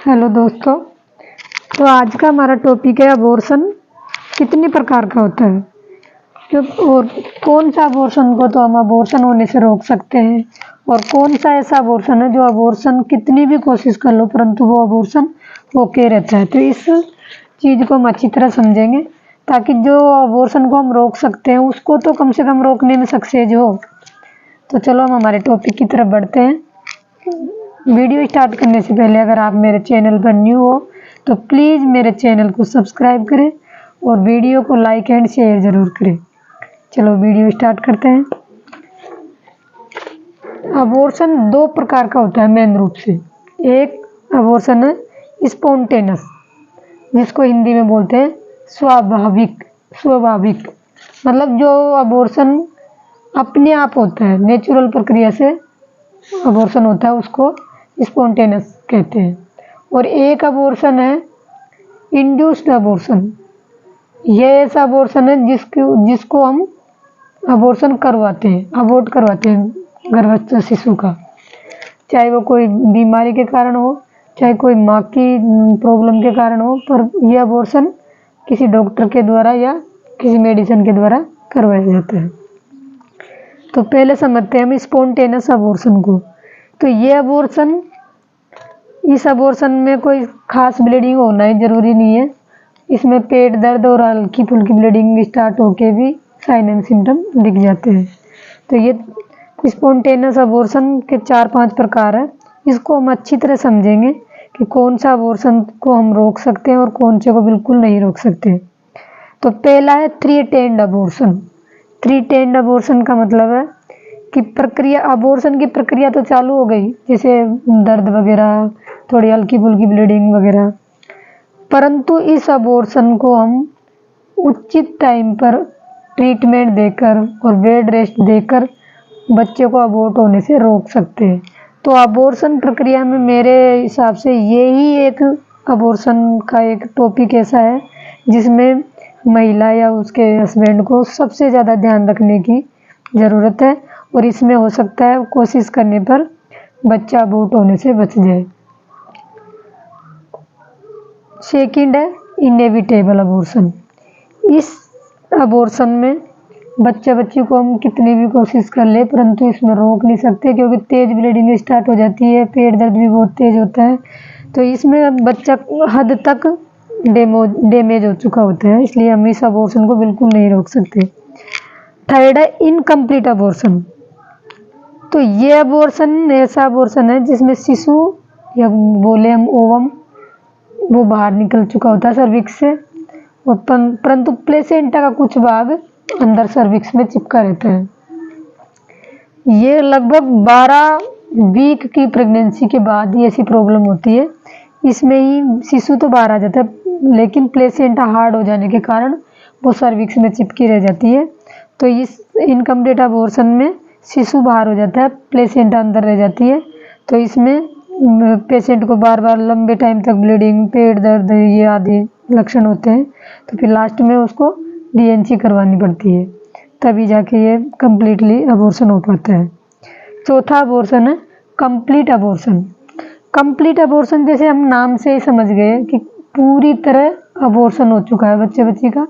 Hello दोस्तों। तो आज का हमारा टॉपिक है अबॉर्शन कितने प्रकार का होता है, क्यों और कौन सा अबॉर्शन को तो हम अबॉर्शन होने से रोक सकते हैं और कौन सा ऐसा अबॉर्शन है जो अबॉर्शन कितनी भी कोशिश कर लो परंतु वो अबॉर्शन होके रहता है। तो इस चीज़ को हम अच्छी तरह समझेंगे ताकि जो अबॉर्शन को हम रोक सकते हैं उसको तो कम से कम रोकने में सक्सेस हो। तो चलो हम हमारे टॉपिक की तरफ बढ़ते हैं। वीडियो स्टार्ट करने से पहले अगर आप मेरे चैनल पर न्यू हो तो प्लीज़ मेरे चैनल को सब्सक्राइब करें और वीडियो को लाइक एंड शेयर ज़रूर करें। चलो वीडियो स्टार्ट करते हैं। अबॉर्शन दो प्रकार का होता है मेन रूप से। एक अबॉर्शन है स्पॉन्टेनियस, जिसको हिंदी में बोलते हैं स्वाभाविक मतलब जो अबॉर्शन अपने आप होता है, नेचुरल प्रक्रिया से अबॉर्शन होता है उसको स्पॉन्टेनियस कहते हैं। और एक अबॉर्शन है इंड्यूस्ड अबॉर्शन। यह ऐसा अबॉर्शन है जिसको हम अबॉर्शन करवाते हैं, अबॉर्ट करवाते हैं गर्भस्थ शिशु का, चाहे वो कोई बीमारी के कारण हो चाहे कोई माँ की प्रॉब्लम के कारण हो, पर यह अबॉर्शन किसी डॉक्टर के द्वारा या किसी मेडिसिन के द्वारा करवाया जाता है। तो पहले समझते हैं हम स्पॉन्टेनियस अबॉर्शन को। तो ये अबॉर्शन, इस अबॉर्शन में कोई खास ब्लीडिंग होना ही जरूरी नहीं है। इसमें पेट दर्द और हल्की फुल्की ब्लीडिंग स्टार्ट होके भी साइन एंड सिम्टम दिख जाते हैं। तो ये स्पॉन्टेनियस अबॉर्शन के 4-5 प्रकार है। इसको हम अच्छी तरह समझेंगे कि कौन सा अबॉर्शन को हम रोक सकते हैं और कौन से को बिल्कुल नहीं रोक सकते। तो पहला है 3 टेंड अबॉर्शन। 3 टेंड अबॉर्शन का मतलब है कि प्रक्रिया, अबॉर्शन की प्रक्रिया तो चालू हो गई, जैसे दर्द वगैरह, थोड़ी हल्की फुल्की ब्लीडिंग वगैरह, परंतु इस अबॉर्शन को हम उचित टाइम पर ट्रीटमेंट देकर और बेड रेस्ट देकर बच्चे को अबॉर्ट होने से रोक सकते हैं। तो अबॉर्शन प्रक्रिया में मेरे हिसाब से यही एक अबॉर्शन का एक टॉपिक ऐसा है जिसमें महिला या उसके हस्बैंड को सबसे ज़्यादा ध्यान रखने की ज़रूरत है और इसमें हो सकता है कोशिश करने पर बच्चा अबॉर्ट होने से बच जाए। सेकंड है इनएविटेबल अबॉर्शन। इस अबॉर्शन में बच्ची को हम कितनी भी कोशिश कर ले परंतु इसमें रोक नहीं सकते, क्योंकि तेज़ ब्लीडिंग स्टार्ट हो जाती है, पेट दर्द भी बहुत तेज़ होता है। तो इसमें बच्चा हद तक डैमेज हो चुका होता है, इसलिए हम इस अबॉर्शन को बिल्कुल नहीं रोक सकते। थर्ड है इनकम्प्लीट अबॉर्शन। तो ये अबॉर्शन ऐसा अबॉर्शन है जिसमें शिशु या बोले हम ओवम वो बाहर निकल चुका होता है सर्विक्स से, परंतु प्लेसेंटा का कुछ भाग अंदर सर्विक्स में चिपका रहता है। ये लगभग 12 वीक की प्रेगनेंसी के बाद ही ऐसी प्रॉब्लम होती है। इसमें ही शिशु तो बाहर आ जाता है लेकिन प्लेसेंटा हार्ड हो जाने के कारण वो सर्विक्स में चिपकी रह जाती है। तो इस इनकम्प्लीट अबॉर्शन में शिशु बाहर हो जाता है, प्लेसेंटा अंदर रह जाती है। तो इसमें पेशेंट को बार बार लंबे टाइम तक ब्लीडिंग, पेट दर्द, ये आदि लक्षण होते हैं। तो फिर लास्ट में उसको डीएनसी करवानी पड़ती है, तभी जाके ये कम्प्लीटली अबॉर्शन हो पाता है। चौथा अबॉर्शन है कंप्लीट अबॉर्शन। कंप्लीट अबॉर्शन जैसे हम नाम से ही समझ गए कि पूरी तरह अबॉर्शन हो चुका है बच्ची का।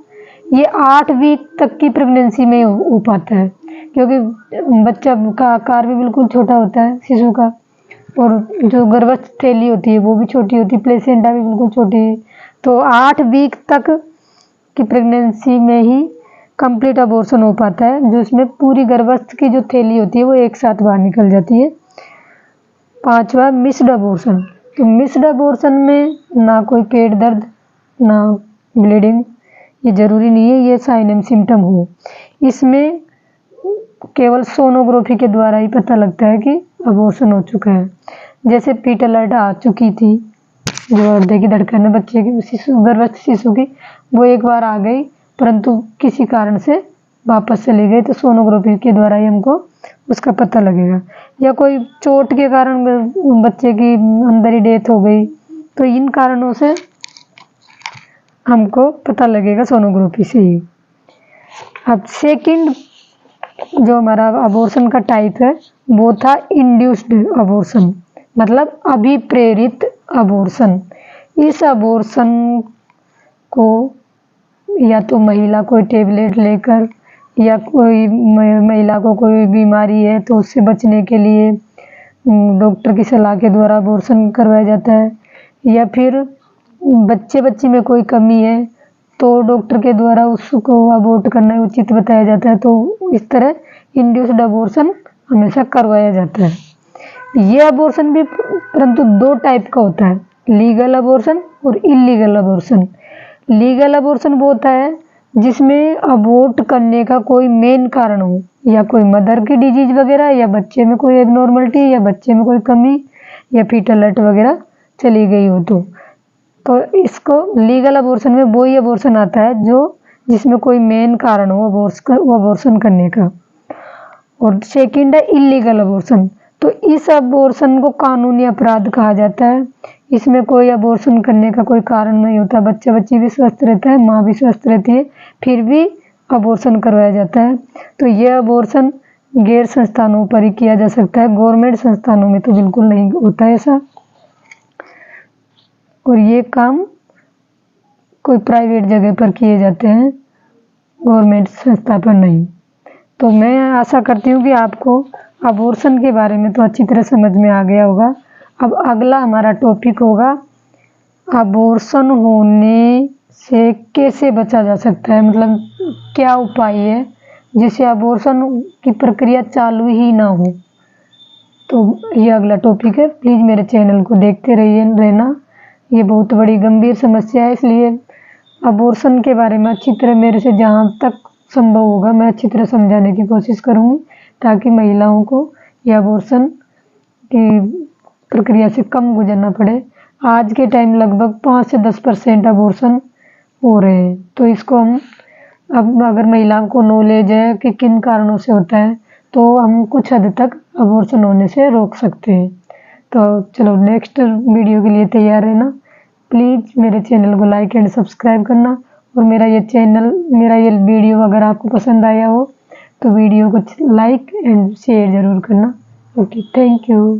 ये 8 वीक तक की प्रेगनेंसी में हो पाता है, क्योंकि बच्चा का आकार भी बिल्कुल छोटा होता है शिशु का, और जो गर्भस्थ थैली होती है वो भी छोटी होती है, प्लेसेंटा भी बिल्कुल छोटी है। तो 8 वीक तक की प्रेगनेंसी में ही कंप्लीट अबॉर्शन हो पाता है, जिसमें पूरी गर्भस्थ की जो थैली होती है वो एक साथ बाहर निकल जाती है। पांचवा मिस्ड अबॉर्शन। तो मिस्ड अबॉर्शन में ना कोई पेट दर्द ना ब्लीडिंग, ये जरूरी नहीं है ये साइन एंड सिम्टम हो। इसमें केवल सोनोग्राफी के द्वारा ही पता लगता है कि अबॉर्शन हो चुका है। जैसे पीट अलर्ट आ चुकी थी, जो हृदय की धड़कन है बच्चे की, गर्भस्थ शिशु की, वो एक बार आ गई परंतु किसी कारण से वापस चली गई, तो सोनोग्राफी के द्वारा ही हमको उसका पता लगेगा। या कोई चोट के कारण बच्चे की अंदर ही डेथ हो गई, तो इन कारणों से हमको पता लगेगा सोनोग्राफी से ही। अब सेकंड जो हमारा अबॉर्शन का टाइप है वो था इंड्यूस्ड अबॉर्शन, मतलब अभिप्रेरित अबॉर्शन। इस अबॉर्शन को या तो महिला कोई टेबलेट लेकर या कोई महिला को कोई बीमारी है तो उससे बचने के लिए डॉक्टर की सलाह के द्वारा अबॉर्शन करवाया जाता है, या फिर बच्ची में कोई कमी है तो डॉक्टर के द्वारा उसको अबॉर्ट करना उचित बताया जाता है। तो इस तरह इंड्यूस्ड अबॉर्शन हमेशा करवाया जाता है। ये अबॉर्शन भी परंतु दो टाइप का होता है, लीगल अबॉर्शन और इलीगल अबॉर्शन। लीगल अबॉर्शन वो होता है जिसमें अबॉर्ट करने का कोई मेन कारण हो, या कोई मदर की डिजीज वगैरह, या बच्चे में कोई एबनॉर्मलिटी, या बच्चे में कोई कमी, या फीटल हर्ट वगैरह चली गई हो तो इसको लीगल अबॉर्शन में वो ही अबॉर्शन आता है जो जिसमें कोई मेन कारण हो अबॉर्शन करने का। और सेकंड है इलीगल अबॉर्शन। तो इस अबॉर्शन को कानूनी अपराध कहा जाता है। इसमें कोई अबॉर्शन करने का कोई कारण नहीं होता, बच्ची भी स्वस्थ रहता है, माँ भी स्वस्थ रहती है, फिर भी अबॉर्शन करवाया जाता है। तो यह अबॉर्शन गैर संस्थानों पर ही किया जा सकता है, गवर्नमेंट संस्थानों में तो बिल्कुल नहीं होता है ऐसा। और ये काम कोई प्राइवेट जगह पर किए जाते हैं, गवर्नमेंट संस्था पर नहीं। तो मैं आशा करती हूँ कि आपको अबॉर्शन के बारे में तो अच्छी तरह समझ में आ गया होगा। अब अगला हमारा टॉपिक होगा अबॉर्शन होने से कैसे बचा जा सकता है, मतलब क्या उपाय है जिससे अबॉर्शन की प्रक्रिया चालू ही ना हो। तो ये अगला टॉपिक है, प्लीज़ मेरे चैनल को देखते रहना। ये बहुत बड़ी गंभीर समस्या है, इसलिए अबॉर्शन के बारे में अच्छी तरह मेरे से जहाँ तक संभव होगा मैं अच्छी तरह समझाने की कोशिश करूँगी, ताकि महिलाओं को यह अबॉर्शन की प्रक्रिया से कम गुजरना पड़े। आज के टाइम लगभग 5 से 10% अबॉर्शन हो रहे हैं। तो इसको हम अब अगर महिलाओं को नॉलेज है कि किन कारणों से होता है तो हम कुछ हद तक अबॉर्शन होने से रोक सकते हैं। तो चलो नेक्स्ट वीडियो के लिए तैयार रहना। प्लीज़ मेरे चैनल को लाइक एंड सब्सक्राइब करना, और मेरा ये वीडियो अगर आपको पसंद आया हो तो वीडियो को लाइक एंड शेयर ज़रूर करना। Okay, thank you.